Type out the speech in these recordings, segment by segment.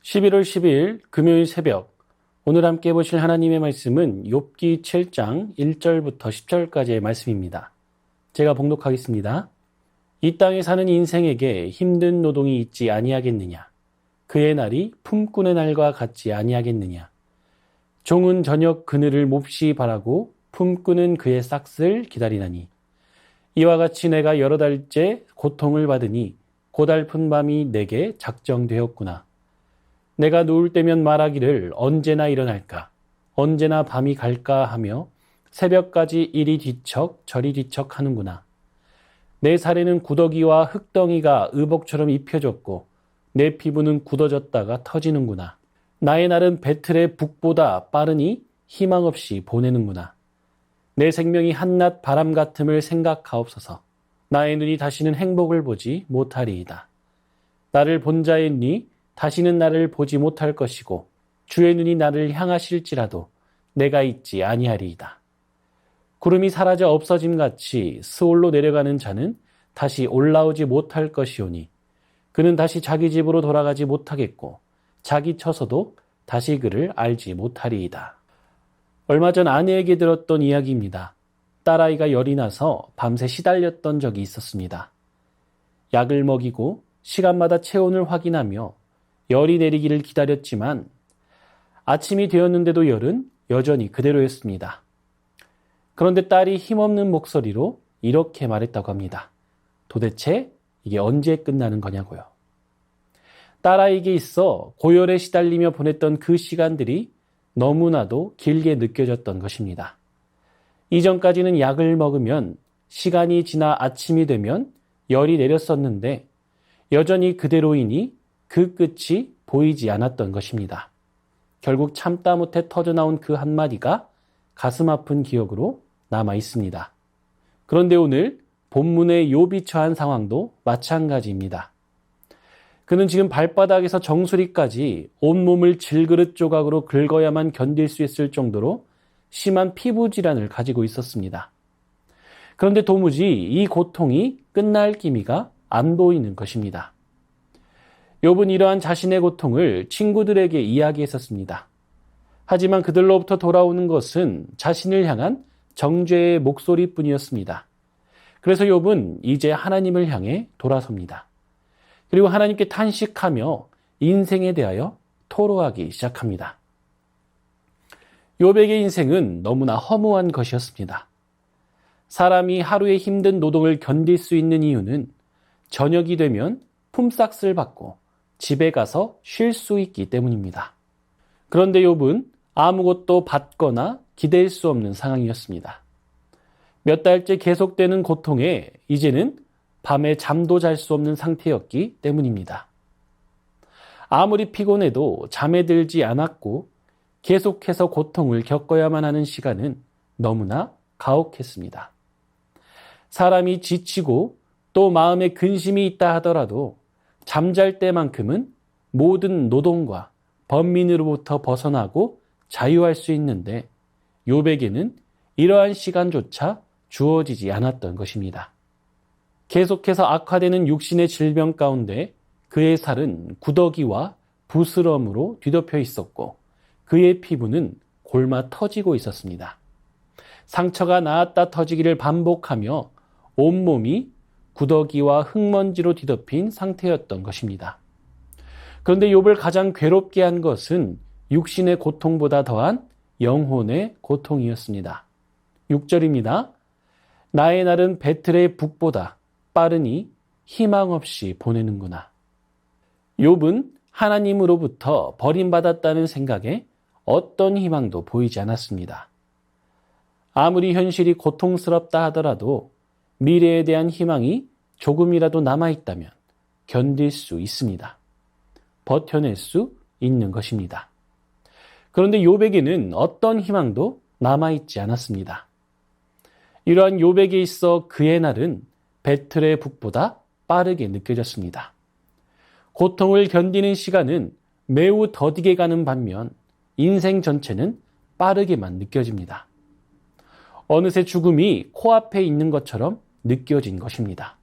11월 12일 금요일 새벽, 오늘 함께 보실 하나님의 말씀은 욥기 7장 1절부터 10절까지의 말씀입니다. 제가 봉독하겠습니다. 이 땅에 사는 인생에게 힘든 노동이 있지 아니하겠느냐? 그의 날이 품꾼의 날과 같지 아니하겠느냐? 종은 저녁 그늘을 몹시 바라고 품꾼은 그의 싹을 기다리나니 이와 같이 내가 여러 달째 고통을 받으니 고달픈 밤이 내게 작정되었구나. 내가 누울 때면 말하기를 언제나 일어날까, 언제나 밤이 갈까 하며 새벽까지 이리 뒤척 저리 뒤척 하는구나. 내 살에는 구더기와 흙덩이가 의복처럼 입혀졌고 내 피부는 굳어졌다가 터지는구나. 나의 날은 배틀의 북보다 빠르니 희망 없이 보내는구나. 내 생명이 한낮 바람 같음을 생각하옵소서. 나의 눈이 다시는 행복을 보지 못하리이다. 나를 본 자의 눈이 다시는 나를 보지 못할 것이고 주의 눈이 나를 향하실지라도 내가 있지 아니하리이다. 구름이 사라져 없어짐같이 스올로 내려가는 자는 다시 올라오지 못할 것이오니 그는 다시 자기 집으로 돌아가지 못하겠고 자기 처소도 다시 그를 알지 못하리이다. 얼마 전 아내에게 들었던 이야기입니다. 딸아이가 열이 나서 밤새 시달렸던 적이 있었습니다. 약을 먹이고 시간마다 체온을 확인하며 열이 내리기를 기다렸지만 아침이 되었는데도 열은 여전히 그대로였습니다. 그런데 딸이 힘없는 목소리로 이렇게 말했다고 합니다. 도대체 이게 언제 끝나는 거냐고요. 딸아이에게 있어 고열에 시달리며 보냈던 그 시간들이 너무나도 길게 느껴졌던 것입니다. 이전까지는 약을 먹으면 시간이 지나 아침이 되면 열이 내렸었는데 여전히 그대로이니 그 끝이 보이지 않았던 것입니다. 결국 참다 못해 터져나온 그 한마디가 가슴 아픈 기억으로 남아 있습니다. 그런데 오늘 본문의 욥이 처한 상황도 마찬가지입니다. 그는 지금 발바닥에서 정수리까지 온몸을 질그릇 조각으로 긁어야만 견딜 수 있을 정도로 심한 피부 질환을 가지고 있었습니다. 그런데 도무지 이 고통이 끝날 기미가 안 보이는 것입니다. 욥은 이러한 자신의 고통을 친구들에게 이야기했었습니다. 하지만 그들로부터 돌아오는 것은 자신을 향한 정죄의 목소리뿐이었습니다. 그래서 욥은 이제 하나님을 향해 돌아섭니다. 그리고 하나님께 탄식하며 인생에 대하여 토로하기 시작합니다. 욥에게 인생은 너무나 허무한 것이었습니다. 사람이 하루의 힘든 노동을 견딜 수 있는 이유는 저녁이 되면 품삯을 받고 집에 가서 쉴 수 있기 때문입니다. 그런데 욥은 아무것도 받거나 기댈 수 없는 상황이었습니다. 몇 달째 계속되는 고통에 이제는 밤에 잠도 잘 수 없는 상태였기 때문입니다. 아무리 피곤해도 잠에 들지 않았고 계속해서 고통을 겪어야만 하는 시간은 너무나 가혹했습니다. 사람이 지치고 또 마음에 근심이 있다 하더라도 잠잘 때만큼은 모든 노동과 번민으로부터 벗어나고 자유할 수 있는데 욥에게는 이러한 시간조차 주어지지 않았던 것입니다. 계속해서 악화되는 육신의 질병 가운데 그의 살은 구더기와 부스럼으로 뒤덮여 있었고 그의 피부는 골마 터지고 있었습니다. 상처가 나았다 터지기를 반복하며 온몸이 구더기와 흙먼지로 뒤덮인 상태였던 것입니다. 그런데 욥을 가장 괴롭게 한 것은 육신의 고통보다 더한 영혼의 고통이었습니다. 6절입니다. 나의 날은 배틀의 북보다 빠르니 희망 없이 보내는구나. 욥은 하나님으로부터 버림받았다는 생각에 어떤 희망도 보이지 않았습니다. 아무리 현실이 고통스럽다 하더라도 미래에 대한 희망이 조금이라도 남아있다면 견딜 수 있습니다. 버텨낼 수 있는 것입니다. 그런데 욥에게는 어떤 희망도 남아있지 않았습니다. 이러한 욥에게 있어 그의 날은 배틀의 북보다 빠르게 느껴졌습니다. 고통을 견디는 시간은 매우 더디게 가는 반면 인생 전체는 빠르게만 느껴집니다. 어느새 죽음이 코앞에 있는 것처럼 느껴진 것입니다.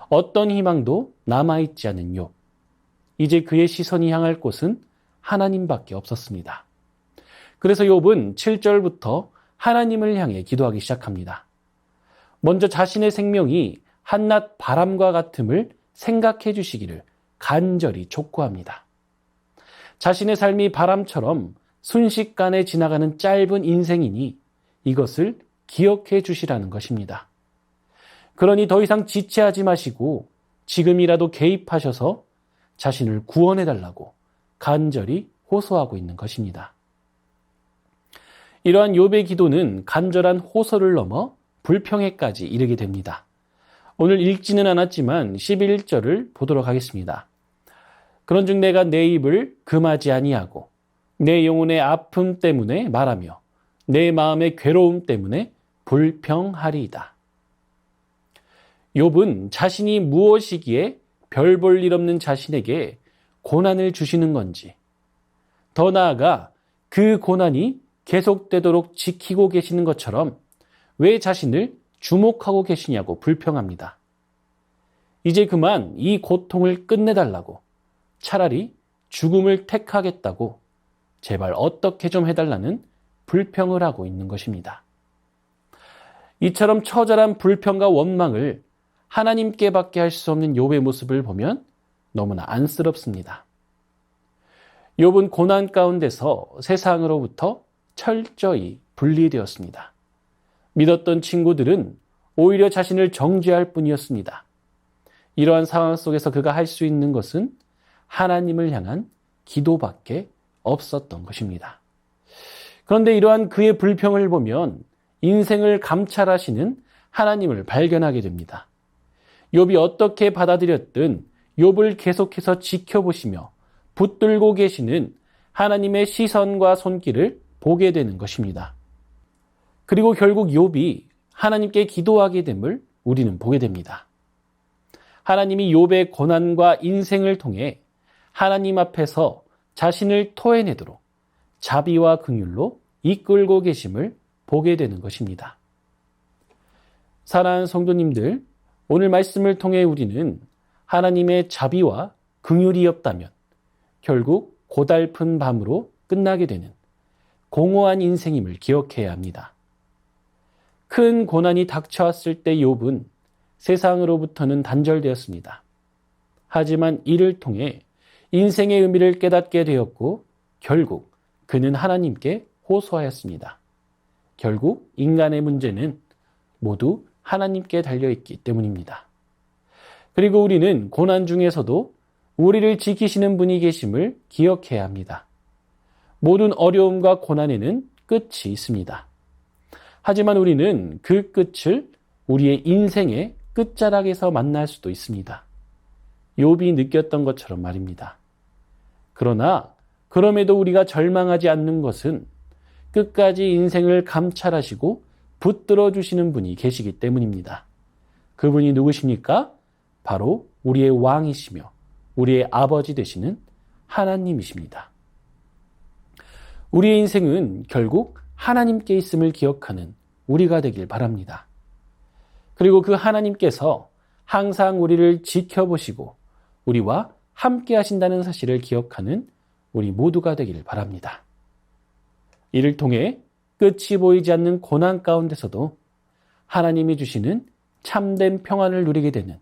어떤 희망도 남아있지 않은 욥. 이제 그의 시선이 향할 곳은 하나님밖에 없었습니다. 그래서 욥은 7절부터 하나님을 향해 기도하기 시작합니다. 먼저 자신의 생명이 한낮 바람과 같음을 생각해 주시기를 간절히 촉구합니다. 자신의 삶이 바람처럼 순식간에 지나가는 짧은 인생이니 이것을 기억해 주시라는 것입니다. 그러니 더 이상 지체하지 마시고 지금이라도 개입하셔서 자신을 구원해 달라고 간절히 호소하고 있는 것입니다. 이러한 욥의 기도는 간절한 호소를 넘어 불평에까지 이르게 됩니다. 오늘 읽지는 않았지만 11절을 보도록 하겠습니다. 그런즉 내가 내 입을 금하지 아니하고 내 영혼의 아픔 때문에 말하며 내 마음의 괴로움 때문에 불평하리이다. 욥은 자신이 무엇이기에 별 볼 일 없는 자신에게 고난을 주시는 건지, 더 나아가 그 고난이 계속되도록 지키고 계시는 것처럼 왜 자신을 주목하고 계시냐고 불평합니다. 이제 그만 이 고통을 끝내달라고, 차라리 죽음을 택하겠다고 제발 어떻게 좀 해달라는 불평을 하고 있는 것입니다. 이처럼 처절한 불평과 원망을 하나님께밖에 할 수 없는 욥의 모습을 보면 너무나 안쓰럽습니다. 욥은 고난 가운데서 세상으로부터 철저히 분리되었습니다. 믿었던 친구들은 오히려 자신을 정죄할 뿐이었습니다. 이러한 상황 속에서 그가 할 수 있는 것은 하나님을 향한 기도밖에 없었던 것입니다. 그런데 이러한 그의 불평을 보면 인생을 감찰하시는 하나님을 발견하게 됩니다. 욥이 어떻게 받아들였든 욥을 계속해서 지켜보시며 붙들고 계시는 하나님의 시선과 손길을 보게 되는 것입니다. 그리고 결국 욥이 하나님께 기도하게 됨을 우리는 보게 됩니다. 하나님이 욥의 고난과 인생을 통해 하나님 앞에서 자신을 토해내도록 자비와 긍휼로 이끌고 계심을 보게 되는 것입니다. 사랑하는 성도님들, 오늘 말씀을 통해 우리는 하나님의 자비와 긍휼이 없다면 결국 고달픈 밤으로 끝나게 되는 공허한 인생임을 기억해야 합니다. 큰 고난이 닥쳐왔을 때 욥은 세상으로부터는 단절되었습니다. 하지만 이를 통해 인생의 의미를 깨닫게 되었고 결국 그는 하나님께 호소하였습니다. 결국 인간의 문제는 모두 하나님께 달려있기 때문입니다. 그리고 우리는 고난 중에서도 우리를 지키시는 분이 계심을 기억해야 합니다. 모든 어려움과 고난에는 끝이 있습니다. 하지만 우리는 그 끝을 우리의 인생의 끝자락에서 만날 수도 있습니다. 욥이 느꼈던 것처럼 말입니다. 그러나 그럼에도 우리가 절망하지 않는 것은 끝까지 인생을 감찰하시고 붙들어 주시는 분이 계시기 때문입니다. 그분이 누구십니까? 바로 우리의 왕이시며 우리의 아버지 되시는 하나님이십니다. 우리의 인생은 결국 하나님께 있음을 기억하는 우리가 되길 바랍니다. 그리고 그 하나님께서 항상 우리를 지켜보시고 우리와 함께 하신다는 사실을 기억하는 우리 모두가 되길 바랍니다. 이를 통해 끝이 보이지 않는 고난 가운데서도 하나님이 주시는 참된 평안을 누리게 되는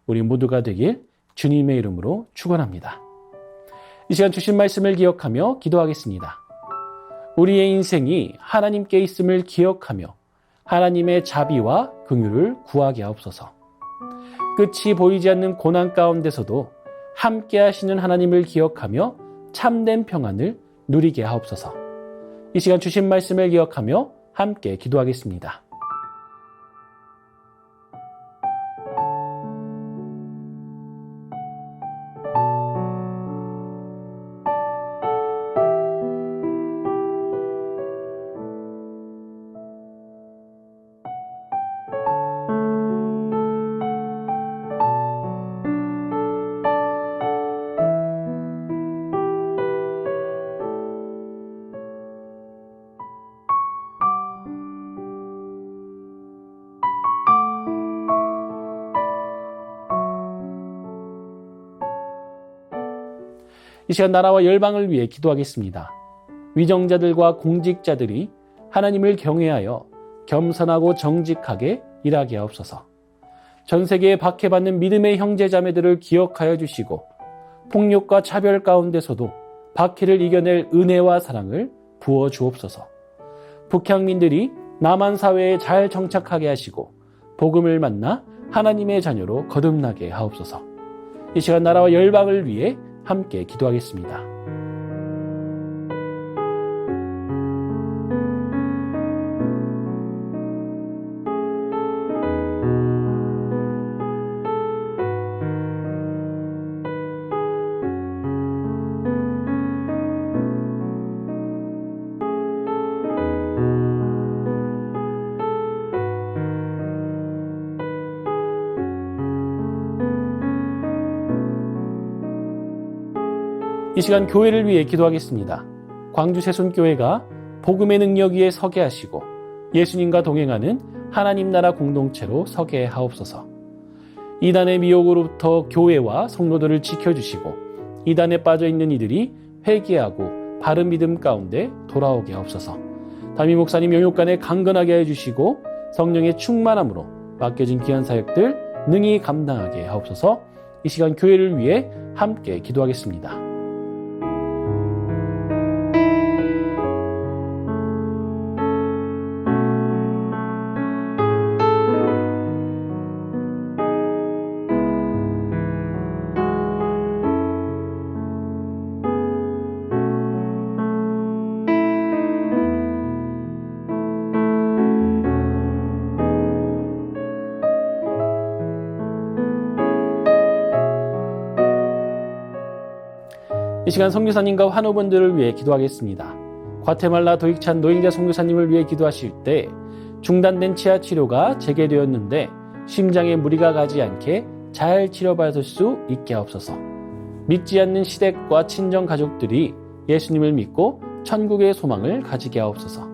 우리 모두가 되길 주님의 이름으로 축원합니다. 이 시간 주신 말씀을 기억하며 기도하겠습니다. 우리의 인생이 하나님께 있음을 기억하며 하나님의 자비와 긍휼을 구하게 하옵소서. 끝이 보이지 않는 고난 가운데서도 함께 하시는 하나님을 기억하며 참된 평안을 누리게 하옵소서. 이 시간 주신 말씀을 기억하며 함께 기도하겠습니다. 이 시간 나라와 열방을 위해 기도하겠습니다. 위정자들과 공직자들이 하나님을 경외하여 겸손하고 정직하게 일하게 하옵소서. 전 세계에 박해받는 믿음의 형제자매들을 기억하여 주시고 폭력과 차별 가운데서도 박해를 이겨낼 은혜와 사랑을 부어 주옵소서. 북향민들이 남한 사회에 잘 정착하게 하시고 복음을 만나 하나님의 자녀로 거듭나게 하옵소서. 이 시간 나라와 열방을 위해 함께 기도하겠습니다. 이 시간 교회를 위해 기도하겠습니다. 광주 새순교회가 복음의 능력 위에 서게 하시고 예수님과 동행하는 하나님 나라 공동체로 서게 하옵소서. 이단의 미혹으로부터 교회와 성도들을 지켜주시고 이단에 빠져있는 이들이 회개하고 바른 믿음 가운데 돌아오게 하옵소서. 담임 목사님 영육간에 강건하게 해주시고 성령의 충만함으로 맡겨진 귀한 사역들 능히 감당하게 하옵소서. 이 시간 교회를 위해 함께 기도하겠습니다. 이 시간 선교사님과 환우분들을 위해 기도하겠습니다. 과테말라 도익찬 노영자 선교사님을 위해 기도하실 때 중단된 치아 치료가 재개되었는데 심장에 무리가 가지 않게 잘 치료받을 수 있게 하옵소서. 믿지 않는 시댁과 친정 가족들이 예수님을 믿고 천국의 소망을 가지게 하옵소서.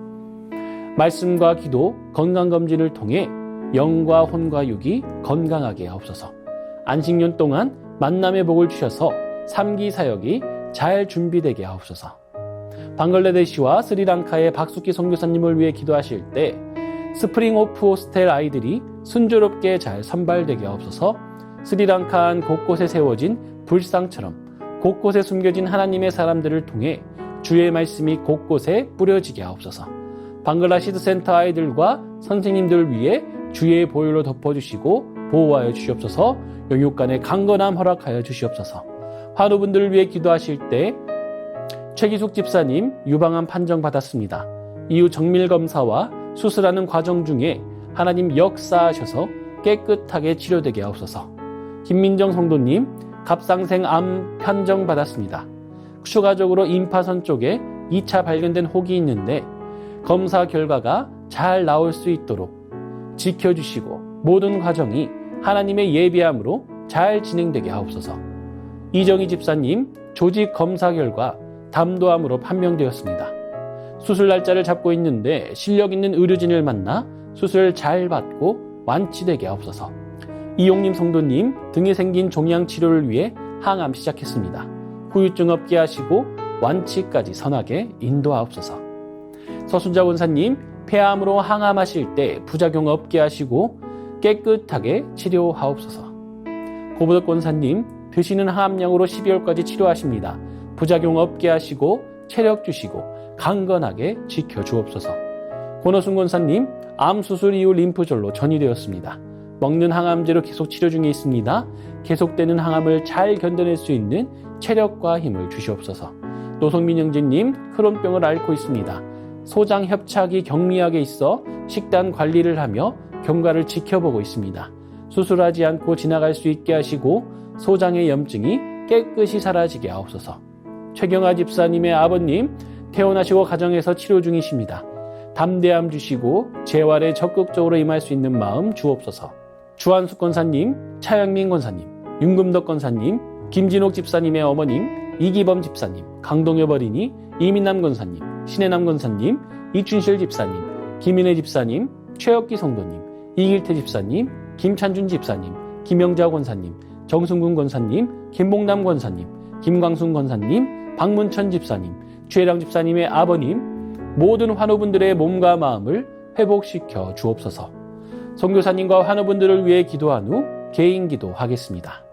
말씀과 기도, 건강검진을 통해 영과 혼과 육이 건강하게 하옵소서. 안식년 동안 만남의 복을 주셔서 3기 사역이 잘 준비되게 하옵소서. 방글라데시와 스리랑카의 박숙기 선교사님을 위해 기도하실 때 스프링 오프 호스텔 아이들이 순조롭게 잘 선발되게 하옵소서. 스리랑카 안 곳곳에 세워진 불상처럼 곳곳에 숨겨진 하나님의 사람들을 통해 주의 말씀이 곳곳에 뿌려지게 하옵소서. 방글라시드 센터 아이들과 선생님들을 위해 주의 보혈로 덮어주시고 보호하여 주시옵소서. 영육간의 강건함 허락하여 주시옵소서. 환우분들을 위해 기도하실 때 최기숙 집사님 유방암 판정받았습니다. 이후 정밀검사와 수술하는 과정 중에 하나님 역사하셔서 깨끗하게 치료되게 하옵소서. 김민정 성도님 갑상생 암 판정받았습니다. 추가적으로 임파선 쪽에 2차 발견된 혹이 있는데 검사 결과가 잘 나올 수 있도록 지켜주시고 모든 과정이 하나님의 예비함으로 잘 진행되게 하옵소서. 이정희 집사님 조직 검사 결과 담도암으로 판명되었습니다. 수술 날짜를 잡고 있는데 실력 있는 의료진을 만나 수술 잘 받고 완치되게 하옵소서. 이용님 성도님 등에 생긴 종양 치료를 위해 항암 시작했습니다. 후유증 없게 하시고 완치까지 선하게 인도하옵소서. 서순자 권사님 폐암으로 항암하실 때 부작용 없게 하시고 깨끗하게 치료하옵소서. 고보덕 권사님 드시는 항암약으로 12월까지 치료하십니다. 부작용 없게 하시고 체력 주시고 강건하게 지켜주옵소서. 권호순 권사님 암수술 이후 림프절로 전이되었습니다. 먹는 항암제로 계속 치료 중에 있습니다. 계속되는 항암을 잘 견뎌낼 수 있는 체력과 힘을 주시옵소서. 노성민 형제님 크론병을 앓고 있습니다. 소장 협착이 경미하게 있어 식단 관리를 하며 경과를 지켜보고 있습니다. 수술하지 않고 지나갈 수 있게 하시고 소장의 염증이 깨끗이 사라지게 하옵소서. 최경아 집사님의 아버님 퇴원하시고 가정에서 치료 중이십니다. 담대함 주시고 재활에 적극적으로 임할 수 있는 마음 주옵소서. 주한숙 권사님, 차영민 권사님, 윤금덕 권사님, 김진옥 집사님의 어머님, 이기범 집사님, 강동엽 어린이, 이민남 권사님, 신혜남 권사님, 이춘실 집사님, 김인혜 집사님, 최혁기 성도님, 이길태 집사님, 김찬준 집사님, 김영자 권사님, 정승군 권사님, 김봉남 권사님, 김광순 권사님, 박문천 집사님, 최혜랑 집사님의 아버님, 모든 환우분들의 몸과 마음을 회복시켜 주옵소서. 선교사님과 환우분들을 위해 기도한 후 개인 기도하겠습니다.